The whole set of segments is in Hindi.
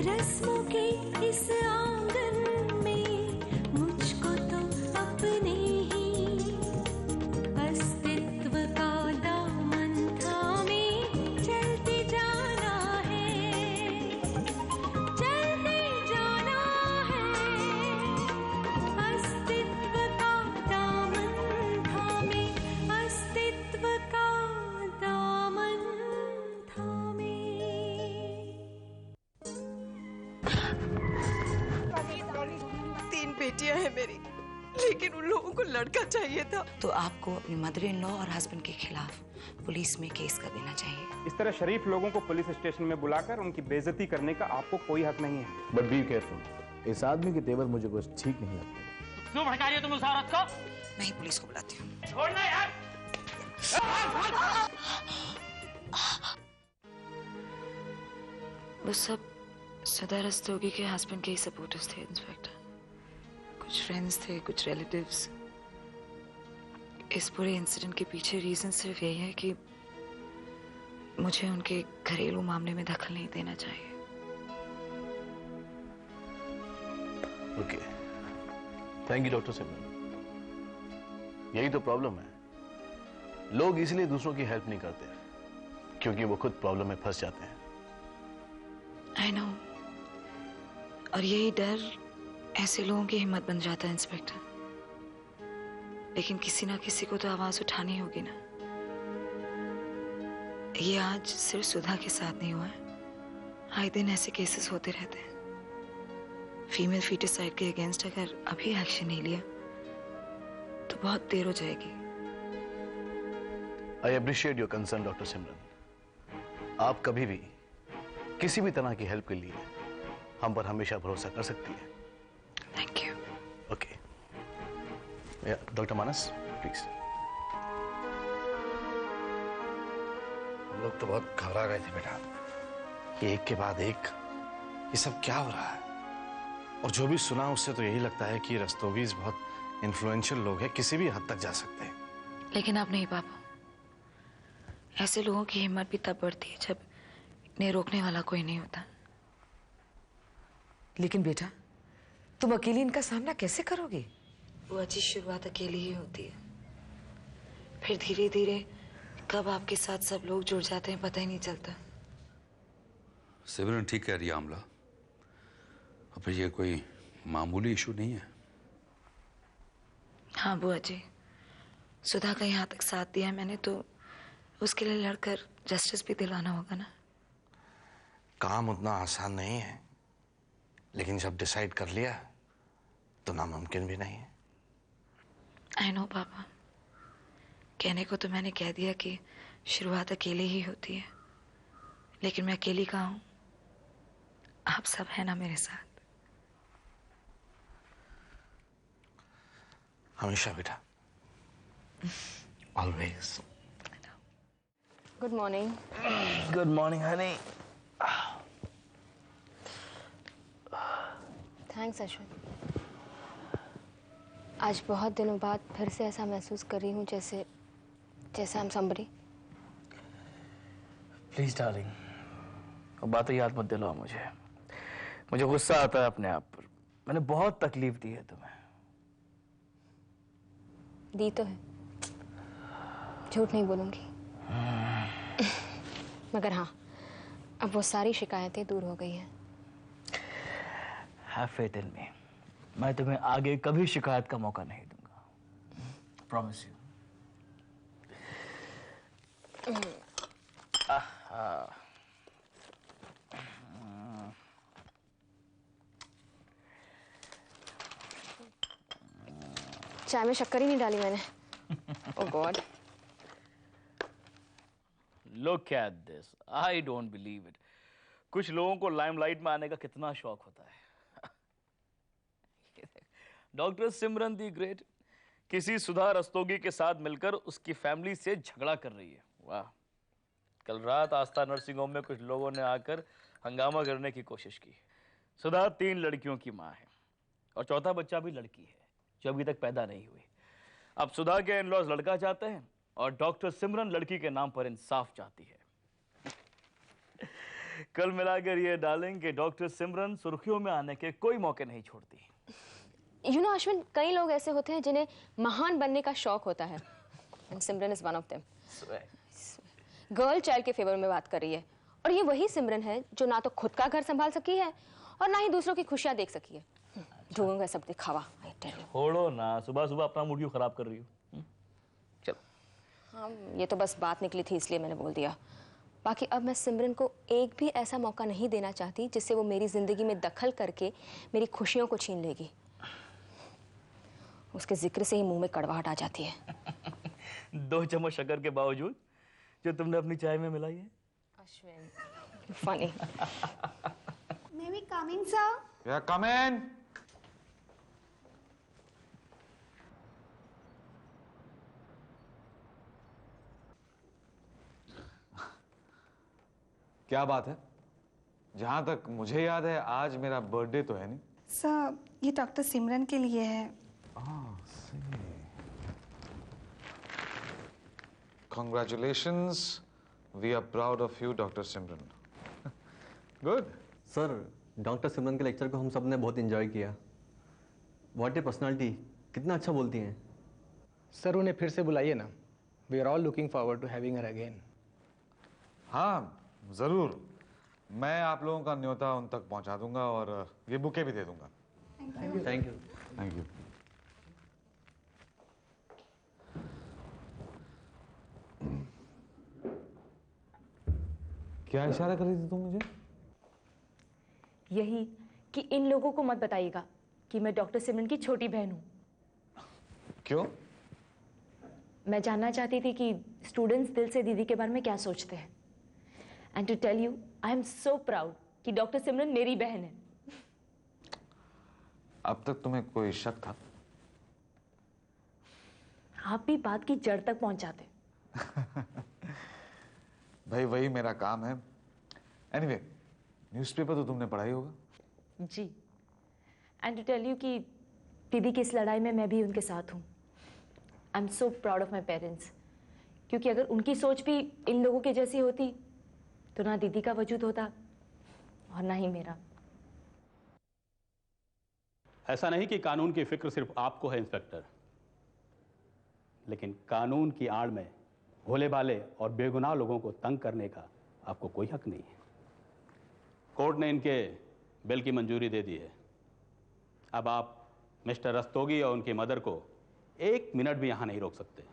रस्मों के इस आंगन में मुझको तो अपने ही अस्तित्व का दामन थामे चलते जाना है, चलते जाना है। अस्तित्व का दामन थामे, अस्तित्व का दामन थामे। 3 बेटियां हैं मेरी, लेकिन उन लोगों को लड़का चाहिए था। तो आपको अपने मदर इन लॉ और हस्बैंड के खिलाफ पुलिस में केस कर देना चाहिए। इस तरह शरीफ लोगों को पुलिस स्टेशन में बुलाकर उनकी बेइज्जती करने का आपको कोई हक नहीं है। बट बी केयरफुल, इस आदमी के तेवर मुझे कुछ ठीक नहीं लगते। क्यों भड़का रही हो तुम उस औरत को? मैं ही पुलिस को बुलाती हूँ। छोड़ना यार। वो सब सुधा रस्तोगी के हस्बैंड के ही सपोर्टर्स थे इंस्पेक्टर। कुछ फ्रेंड्स थे, कुछ रिलेटिव्स। इस पूरे इंसिडेंट के पीछे रीजन सिर्फ यही है कि मुझे उनके घरेलू मामले में दखल नहीं देना चाहिए। ओके, थैंक यू डॉक्टर सिमरन। यही तो प्रॉब्लम है, लोग इसलिए दूसरों की हेल्प नहीं करते क्योंकि वो खुद प्रॉब्लम में फंस जाते हैं। आई नो, और यही डर ऐसे लोगों की हिम्मत बन जाता है इंस्पेक्टर। लेकिन किसी ना किसी को तो आवाज उठानी होगी ना। ये आज सिर्फ सुधा के साथ नहीं हुआ है, आए दिन ऐसे केसेस होते रहते हैं। फीमेल फीटिसाइड के अगेंस्ट अगर अभी एक्शन नहीं लिया तो बहुत देर हो जाएगी। I appreciate your concern doctor Simran. आप कभी भी किसी भी तरह की हेल्प के लिए हम पर हमेशा भरोसा कर सकती है। Thank you. Okay, doctor Manas please. हम लोग तो बहुत घबरा गए थे बेटा, ये एक के बाद एक ये सब क्या हो रहा है। और जो भी सुना उससे तो यही लगता है कि रस्तोगीज बहुत इन्फ्लुएंशियल लोग हैं, किसी भी हद तक जा सकते हैं। लेकिन आप नहीं पापा, ऐसे लोगों की हिम्मत भी तब बढ़ती है जब इन्हें रोकने वाला कोई नहीं होता। लेकिन बेटा, तुम अकेली इनका सामना कैसे करोगी? वो अच्छी शुरुआत अकेली ही होती है, फिर धीरे धीरे कब आपके साथ सब लोग जुड़ जाते हैं पता ही नहीं चलता। सिमरन ठीक कह रही है आमला, अब ये कोई मामूली इशू नहीं है। हाँ बुआ जी, सुधा का यहाँ तक साथ दिया मैंने तो उसके लिए लड़कर जस्टिस भी दिलाना होगा ना। काम उतना आसान नहीं है, लेकिन जब डिसाइड कर लिया तो नामुमकिन भी नहीं है। आई नो पापा, कहने को तो मैंने कह दिया कि शुरुआत अकेले ही होती है, लेकिन मैं अकेली कहाँ हूं, आप सब है ना मेरे साथ। हमेशा बेटा, always. Good morning. Good morning Honey. Thanks Ashwin. आज बहुत दिनों बाद फिर से ऐसा महसूस कर रही हूँ जैसे I am somebody. Please darling, वो बातें याद मत दिलाओ मुझे गुस्सा आता है अपने आप पर। मैंने बहुत तकलीफ दी है तुम्हें। दी तो है, झूठ नहीं बोलूंगी। मगर हाँ, अब वो सारी शिकायतें दूर हो गई हैं। Have faith in me. मैं तुम्हें आगे कभी शिकायत का मौका नहीं दूंगा। Promise you. चाय में शक्कर ही नहीं डाली मैंने। Oh God. Look at this. I don't believe it. कुछ लोगों को लाइमलाइट में आने का कितना शौक होता है। डॉक्टर सिमरन दी ग्रेट किसी सुधा रस्तोगी के साथ मिलकर उसकी फैमिली से झगड़ा कर रही है। वाह। कल रात आस्था नर्सिंग होम में कुछ लोगों ने आकर हंगामा करने की कोशिश की। सुधा 3 लड़कियों की मां है और चौथा बच्चा भी लड़की है जो अभी तक पैदा नहीं हुई। अब सुधा के इन-लॉज लड़का चाहते हैं और डॉक्टर सिमरन लड़की के नाम पर इंसाफ चाहती है। कल मिलाकर ये डालेंगे कि डॉक्टर सिमरन सुर्खियों में आने के कोई मौके नहीं छोड़ती। यू नो अश्विन, कई लोग ऐसे होते हैं जिन्हें महान बनने का शौक होता है, and Simran is one of them. Girl child के फेवर में बात कर रही है, और ये वही सिमरन है जो ना तो खुद का घर संभाल सकी है और ना ही दूसरों की खुशियां देख सकी है। ढूंढूंगा सब दिखावा। छोड़ो ना, सुबह सुबह अपना मूड क्यों खराब कर रही हो? चलो। हाँ, ये तो बस बात निकली थी इसलिए मैंने बोल दिया। बाकी अब मैं सिमरन को एक भी ऐसा मौका नहीं देना चाहती जिससे वो मेरी जिंदगी में दखल करके मेरी खुशियों को छीन लेगी। उसके जिक्र से ही मुंह में कड़वाहट आ जाती है। 2 चम्मच शक्कर के बावजूद जो तुमने अपनी चाय में मिलाई है। Ashwin, funny. May we come in, sir? Yeah, come in. क्या बात है? जहां तक मुझे याद है आज मेरा बर्थडे तो है नहीं। सर, ये डॉक्टर सिमरन के लिए है। Congratulations. We are proud of you, Dr. Simran. Good. Sir, doctor Simran के लेक्चर को हम सब ने बहुत एंजॉय किया। व्हाट ए पर्सनालिटी, कितना अच्छा बोलती हैं। सर, उन्हें फिर से बुलाइए ना। We are all looking forward to having her again. हाँ, जरूर। मैं आप लोगों का न्योता उन तक पहुंचा दूंगा और ये बुके भी दे दूंगा। Thank you. Thank you. Thank you. क्या इशारा कर रही थी तुम मुझे? यही कि इन लोगों को मत बताइएगा कि मैं डॉक्टर सिमरन की छोटी बहन हूँ। क्यों? मैं जानना चाहती थी कि स्टूडेंट्स दिल से दीदी के बारे में क्या सोचते हैं। And to tell you, I am so proud कि डॉक्टर सिमरन मेरी बहन है। अब तक तुम्हें कोई शक था? आप भी बात की जड़ तक पहुंचाते। भाई वही मेरा काम है। एनीवे, न्यूज़पेपर तो तुमने पढ़ा ही होगा। जी, एंड टू टेल यू कि दीदी की इस लड़ाई में मैं भी उनके साथ हूँ। I am so proud of my parents, क्योंकि अगर उनकी सोच भी इन लोगों की जैसी होती तो ना दीदी का वजूद होता और ना ही मेरा। ऐसा नहीं कि कानून की फिक्र सिर्फ आपको है इंस्पेक्टर, लेकिन कानून की आड़ में भोले भाले और बेगुनाह लोगों को तंग करने का आपको कोई हक नहीं है। कोर्ट ने इनके बिल की मंजूरी दे दी है। अब आप मिस्टर रस्तोगी और उनकी मदर को 1 मिनट भी यहां नहीं रोक सकते।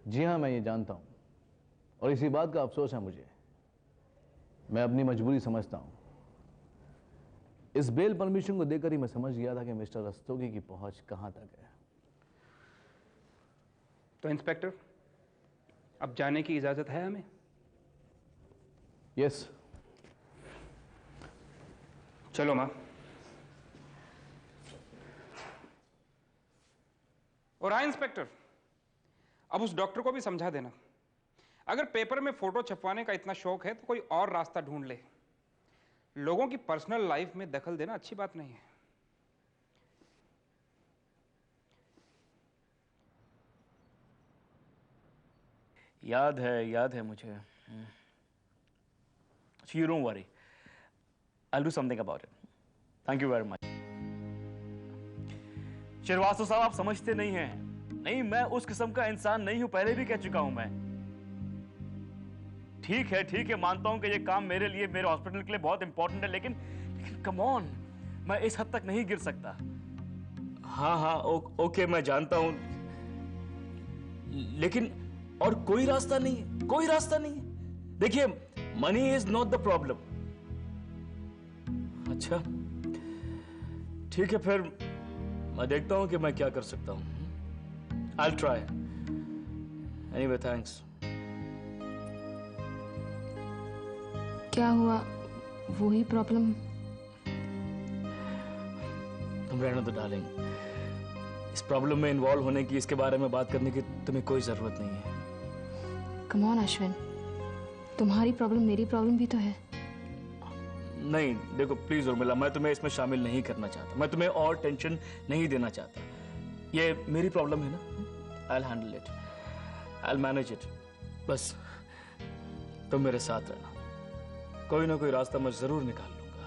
जी हाँ, मैं ये जानता हूं और इसी बात का अफसोस है मुझे। मैं अपनी मजबूरी समझता हूं। इस बेल परमिशन को देकर ही मैं समझ गया था कि मिस्टर रस्तोगी की पहुंच कहां तक है। तो इंस्पेक्टर, अब जाने की इजाजत है हमें? यस। चलो मां। और हाँ इंस्पेक्टर, अब उस डॉक्टर को भी समझा देना, अगर पेपर में फोटो छपवाने का इतना शौक है तो कोई और रास्ता ढूंढ ले। लोगों की पर्सनल लाइफ में दखल देना अच्छी बात नहीं है। याद है मुझे। You don't worry. I'll do something about it. Thank you very much. Srivastava साहब, आप समझते नहीं हैं। नहीं, मैं उस किस्म का इंसान नहीं हूं, पहले भी कह चुका हूं मैं। ठीक है, मानता हूं कि ये काम मेरे लिए, मेरे हॉस्पिटल के लिए बहुत इंपॉर्टेंट है, लेकिन कम ऑन, मैं इस हद तक नहीं गिर सकता। हाँ, ओके, मैं जानता हूं, लेकिन और कोई रास्ता नहीं है। देखिए, money is not the problem. अच्छा, ठीक है, फिर मैं देखता हूं कि मैं क्या कर सकता हूं। I'll try. Anyway, thanks. क्या हुआ? वो ही प्रॉब्लम? तुम रहने दो डार्लिंग। इस प्रॉब्लम में इन्वॉल्व होने की, इसके बारे में बात करने की तुम्हें कोई जरूरत नहीं है। कम ऑन अश्विन, तुम्हारी प्रॉब्लम मेरी प्रॉब्लम भी तो है। नहीं, देखो प्लीज उर्मिला, मैं तुम्हें इसमें शामिल नहीं करना चाहता। मैं तुम्हें और टेंशन नहीं देना चाहता। ये मेरी प्रॉब्लम है ना। I'll handle it. I'll manage it. बस तुम मेरे साथ रहना। कोई ना कोई रास्ता मैं जरूर निकाल लूंगा।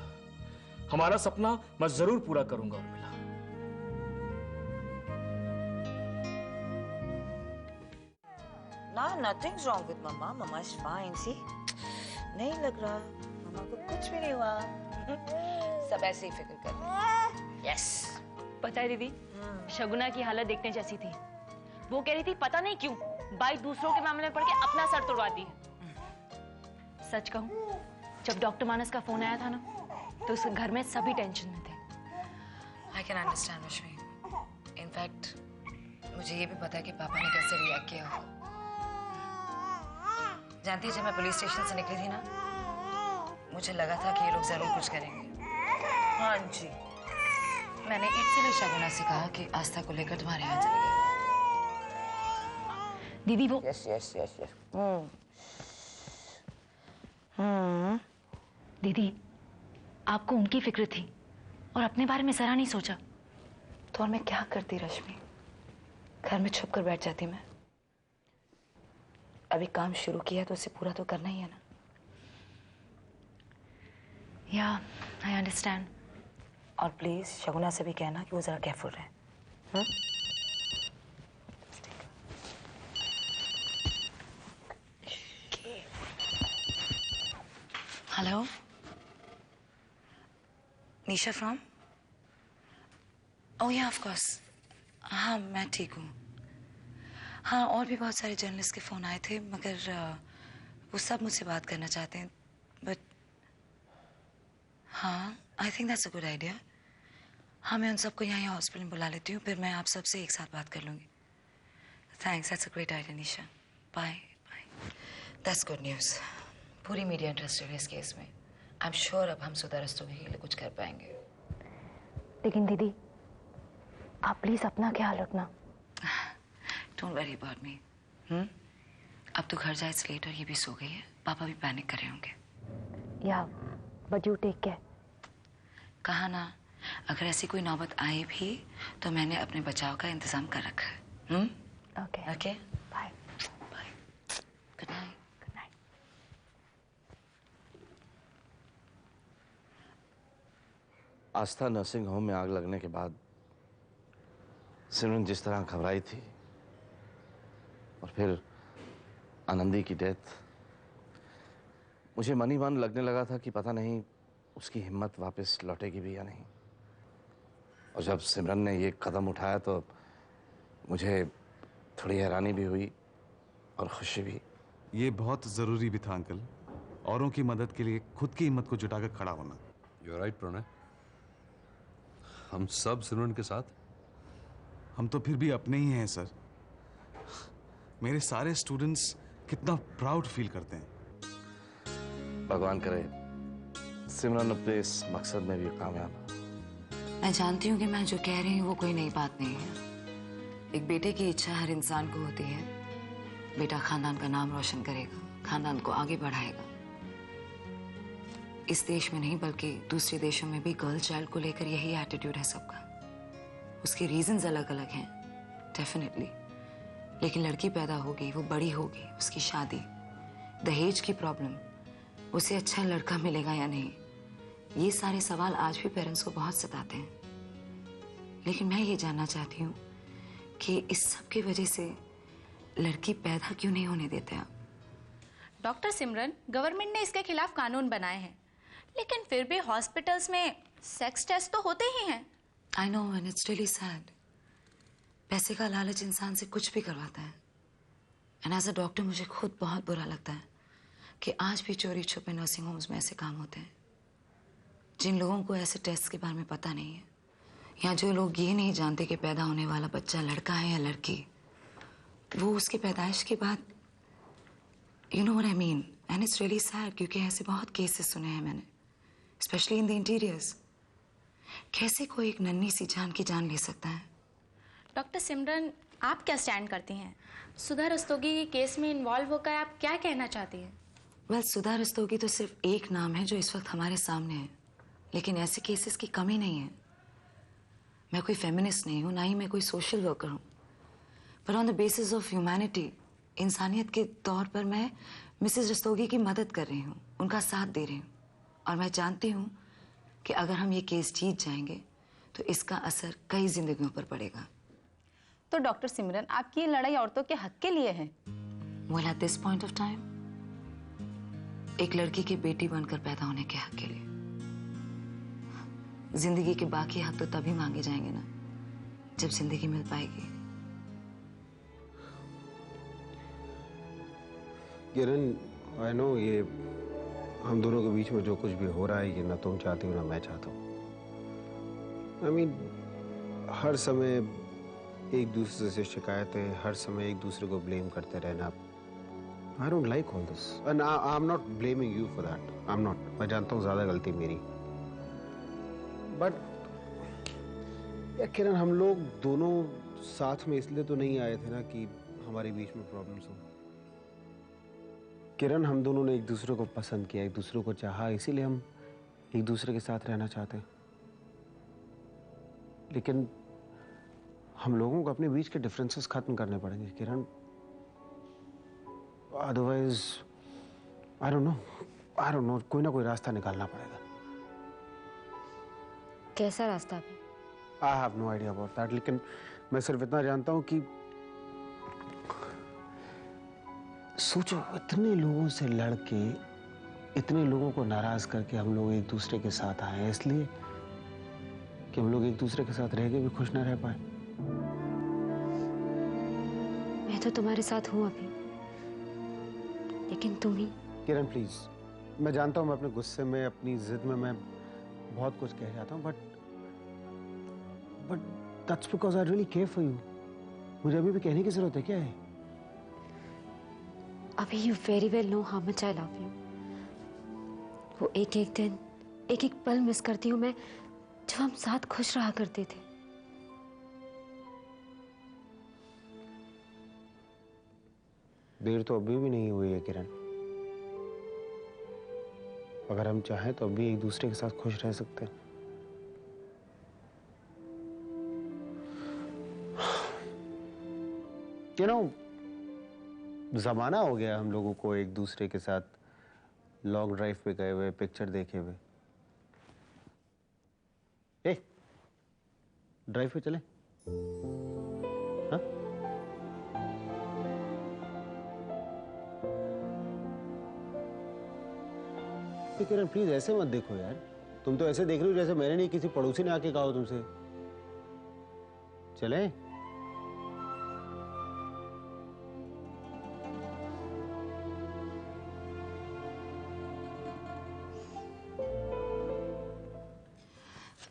हमारा सपना मैं जरूर पूरा करूंगा Urmila. No, nothing's wrong with Mama. Mama's fine. See, नहीं लग रहा मामा को कुछ भी नहीं हुआ। सब ऐसे ही फिक्र कर रहे हैं। यस। पता है दीदी, शगुना की हालत देखने जैसी थी। वो कह रही थी पता नहीं क्यों बाई दूसरों के मामले में पड़ के अपना सर तुड़वाती है। सच कहूं, जब डॉक्टर मानस का फोन आया था ना, तो उस घर में सभी टेंशन में थे। I can understand Rashmi. In fact, मुझे ये भी पता है कि पापा ने कैसे रिएक्ट किया होगा। जानती है, जब मैं पुलिस स्टेशन से निकली थी ना, मुझे लगा था कि ये लोग जरूर कुछ करेंगे। हाँ जी। मैंने इसीलिए शगुना से कहा कि आस्था को लेकर तुम्हारे यहाँ चले गए। दीदी वो यस यस यस यस। दीदी, आपको उनकी फिक्र थी और अपने बारे में जरा नहीं सोचा। तो और मैं क्या करती रश्मि? घर में छुप कर बैठ जाती मैं। अभी काम शुरू किया तो उसे पूरा तो करना ही है ना। या आई अंडरस्टैंड। और प्लीज शगुना से भी कहना कि वो जरा केयरफुल रहे। Hello, Nisha from? ओह या ऑफ कोर्स। हाँ मैं ठीक हूँ। हाँ, और भी बहुत सारे जर्नलिस्ट के फ़ोन आए थे, मगर वो सब मुझसे बात करना चाहते हैं। बट हाँ, I think that's a good idea. हाँ, मैं उन सबको यहाँ हॉस्पिटल में बुला लेती हूँ, फिर मैं आप सबसे एक साथ बात कर लूँगी। Thanks, that's a great idea Nisha. Bye bye. That's good news. पूरी मीडिया इंटरेस्टेड है इस केस में। आई एम श्योर अब हम सुधा रस्तोगी के लिए कुछ कर पाएंगे। लेकिन दीदी, आप प्लीज अपना ख्याल रखना। Don't worry about me. अब तो घर जाए लेट और ये भी सो गई है। पापा भी पैनिक कर रहे होंगे। या बट यू टेक केयर। कहा ना, अगर ऐसी कोई नौबत आए भी तो मैंने अपने बचाव का इंतजाम कर रखा है। Okay okay, bye bye, good night. Aastha nursing home में आग लगने के बाद सिमरन जिस तरह घबराई थी, और फिर आनंदी की डेथ, मुझे मन ही मन लगने लगा था कि पता नहीं उसकी हिम्मत वापस लौटेगी भी या नहीं। और जब सिमरन ने ये कदम उठाया तो मुझे थोड़ी हैरानी भी हुई और खुशी भी। ये बहुत जरूरी भी था अंकल, औरों की मदद के लिए खुद की हिम्मत को जुटाकर खड़ा होना। यू आर राइट प्रणय, हम सब सिमरन के साथ। हम तो फिर भी अपने ही हैं सर। मेरे सारे स्टूडेंट्स कितना प्राउड फील करते हैं। भगवान करे सिमरन अपने इस मकसद में भी कामयाब हो। मैं जानती हूँ कि मैं जो कह रही हूँ वो कोई नई बात नहीं है। एक बेटे की इच्छा हर इंसान को होती है। बेटा खानदान का नाम रोशन करेगा, खानदान को आगे बढ़ाएगा। इस देश में नहीं बल्कि दूसरे देशों में भी गर्ल चाइल्ड को लेकर यही एटीट्यूड है सबका। उसके रीजंस अलग अलग हैं डेफिनेटली, लेकिन लड़की पैदा होगी, वो बड़ी होगी, उसकी शादी, दहेज की प्रॉब्लम, उसे अच्छा लड़का मिलेगा या नहीं, ये सारे सवाल आज भी पेरेंट्स को बहुत सताते हैं। लेकिन मैं ये जानना चाहती हूँ कि इस सब की वजह से लड़की पैदा क्यों नहीं होने देते आप? डॉक्टर सिमरन, गवर्नमेंट ने इसके खिलाफ कानून बनाए हैं, लेकिन फिर भी हॉस्पिटल्स में सेक्स टेस्ट तो होते ही हैं। I know and it's really sad. पैसे का लालच इंसान से कुछ भी करवाता है। And as a doctor मुझे खुद बहुत बुरा लगता है कि आज भी चोरी छुपे नर्सिंग होम्स में ऐसे काम होते हैं। जिन लोगों को ऐसे टेस्ट के बारे में पता नहीं है, या जो लोग ये नहीं जानते कि पैदा होने वाला बच्चा लड़का है या लड़की, वो उसकी पैदाइश के बाद you know what I mean, and it's really sad क्योंकि ऐसे बहुत केसेस सुने हैं मैंने, especially in the interiors। कैसे कोई एक नन्ही सी जान की जान ले सकता है? डॉक्टर सिमरन, आप क्या स्टैंड करती हैं? सुधा रस्तोगी के केस में इन्वॉल्व होकर आप क्या कहना चाहती हैं? वेल, सुधा रस्तोगी तो सिर्फ एक नाम है जो इस वक्त हमारे सामने है, लेकिन ऐसे केसेस की कमी नहीं है। मैं कोई फेमिनिस्ट नहीं हूँ, ना ही मैं कोई सोशल वर्कर हूँ, पर on the basis of humanity, इंसानियत के तौर पर मैं मिसेस रस्तोगी की मदद कर रही हूँ, उनका साथ दे रही हूँ। और मैं जानती हूँ कि अगर हम ये केस जीत जाएंगे तो इसका असर कई जिंदगियों पर पड़ेगा। तो डॉक्टर सिमरन, आपकी ये लड़ाई औरतों के हक के लिए है। Well, at this point of time, एक लड़की की बेटी बनकर पैदा होने के हक के लिए। जिंदगी के बाकी हक तो तभी मांगे जाएंगे ना जब जिंदगी मिल पाएगी। किरण, आई नो ये हम दोनों के बीच में जो कुछ भी हो रहा है ये ना तुम चाहती हो ना मैं चाहता हूँ। I mean, हर समय एक दूसरे से शिकायतें, हर समय एक दूसरे को ब्लेम करते रहना। I don't like all this. And I'm not blaming you for that. I'm not. मैं जानता हूँ ज़्यादा गलती मेरी। But यार किरण, हम लोग दोनों साथ में इसलिए तो नहीं आए थे ना कि हमारे बीच में प्रॉब्लम्स हो। किरण, हम दोनों ने एक दूसरे को पसंद किया, एक दूसरे को चाहा, इसीलिए हम एक दूसरे के साथ रहना चाहते हैं। लेकिन हम लोगों को अपने बीच के डिफरेंसेस खत्म करने पड़ेंगे Kiran, otherwise I don't know कोई ना कोई रास्ता निकालना पड़ेगा। कैसा रास्ता? I have no idea about that, लेकिन मैं सिर्फ इतना जानता हूं कि सोचो, इतने लोगों से लड़के, इतने लोगों को नाराज करके हम लोग एक दूसरे के साथ आए हैं, इसलिए कि हम लोग एक दूसरे के साथ रह के भी खुश ना रह पाए। मैं तो तुम्हारे साथ हूं अभी, लेकिन तुम ही। किरण प्लीज, मैं जानता हूं मैं अपने गुस्से में, अपनी जिद में मैं बहुत कुछ कह जाता हूं, but that's because I really care for you. मुझे अभी भी कहने की जरूरत है क्या है? अभी you very well know how much I love you. वो एक एक दिन, एक एक पल मिस करती हूँ मैं जब हम साथ खुश रहा करते थे। देर तो अभी भी नहीं हुई है किरण। अगर हम चाहें तो अभी एक दूसरे के साथ खुश रह सकते हैं। You know, जमाना हो गया हम लोगों को एक दूसरे के साथ लॉन्ग ड्राइव पे गए हुए, पिक्चर देखे हुए। ड्राइव पे चले? हाँ? किरण प्लीज ऐसे मत देखो यार, तुम तो ऐसे देख रही हो जैसे मैंने नहीं किसी पड़ोसी ने आके कहा हो तुमसे। चले?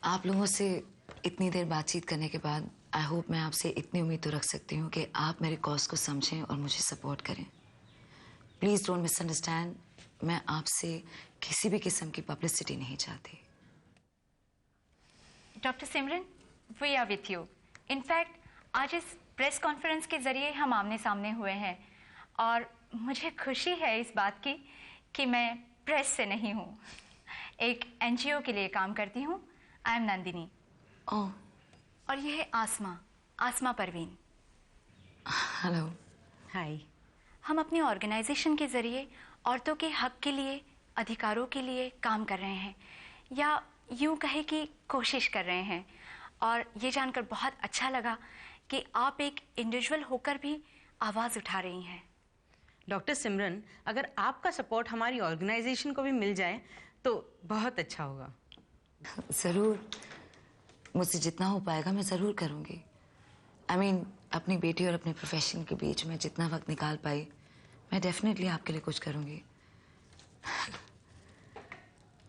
आप लोगों से इतनी देर बातचीत करने के बाद आई होप मैं आपसे इतनी उम्मीद तो रख सकती हूँ कि आप मेरे कॉज को समझें और मुझे सपोर्ट करें। प्लीज डोंट मिसअंडरस्टैंड, मैं आपसे किसी भी किस्म की पब्लिसिटी नहीं चाहती। Doctor Simran, we are with you. In fact आज इस प्रेस कॉन्फ्रेंस के जरिए हम आमने सामने हुए हैं और मुझे खुशी है इस बात की कि मैं प्रेस से नहीं हूँ, एक एनजीओ के लिए काम करती हूँ। I am Nandini. ओह। और ये है आसमा परवीन। हेलो। हाय। हम अपनी ऑर्गेनाइजेशन के जरिए औरतों के हक के लिए, अधिकारों के लिए काम कर रहे हैं, या यूं कहे कि कोशिश कर रहे हैं। और ये जानकर बहुत अच्छा लगा कि आप एक इंडिविजुअल होकर भी आवाज़ उठा रही हैं। डॉक्टर सिमरन, अगर आपका सपोर्ट हमारी ऑर्गेनाइजेशन को भी मिल जाए तो बहुत अच्छा होगा। ज़रूर, मुझसे जितना हो पाएगा मैं ज़रूर करूँगी। I mean, अपनी बेटी और अपने प्रोफेशन के बीच में जितना वक्त निकाल पाई, मैं डेफिनेटली आपके लिए कुछ करूँगी।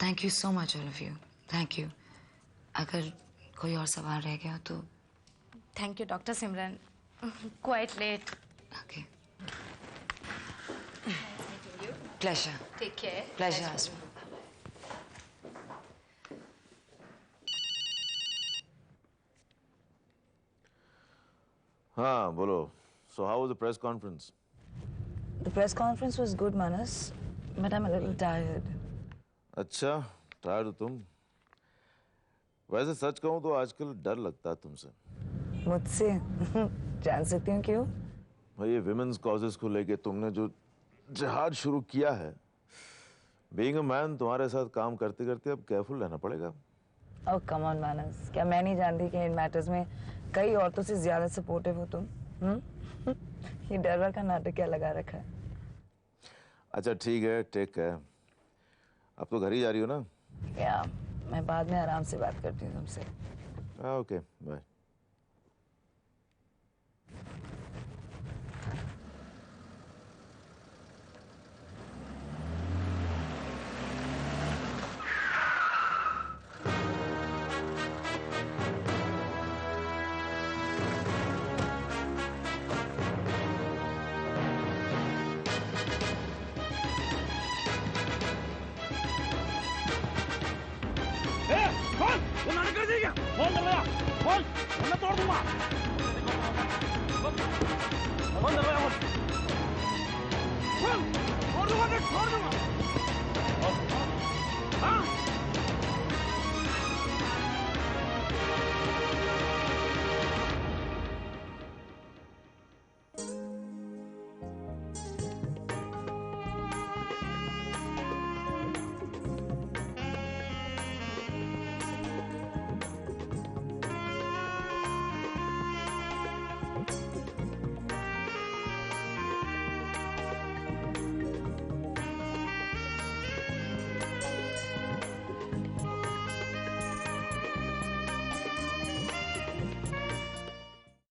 Thank you so much all of you, thank you. अगर कोई और सवाल रह गया तो। Thank you doctor Simran, quite late. Okay, pleasure. Take care. Pleasure Aasma. हाँ बोलो। So how was the press conference? The press conference was good, Manas, but I'm a little tired. अच्छा, tired हो तुम? वैसे सच कहूँ तो आजकल डर लगता है तुमसे। मुझसे? जान सकती हूँ क्यों? भाई ये विमेंस कॉजेस को लेके तुमने जो जिहाद शुरू किया है, बीइंग अ मैन तुम्हारे साथ काम करते करते अब केयरफुल रहना पड़ेगा। ओह कम ऑन मैनर्स, क्या मैं नहीं जानती कि इन मैटर्स में कई औरतों से ज्यादा सपोर्टिव हो तुम? ये डरवर का नाटक क्या लगा रखा है? अच्छा ठीक है, टेक केयर। अब तो घर ही जा रही हो ना? या मैं बाद में आराम से बात करती हूँ तुमसे। Okay bye. छोड़ दूंगा।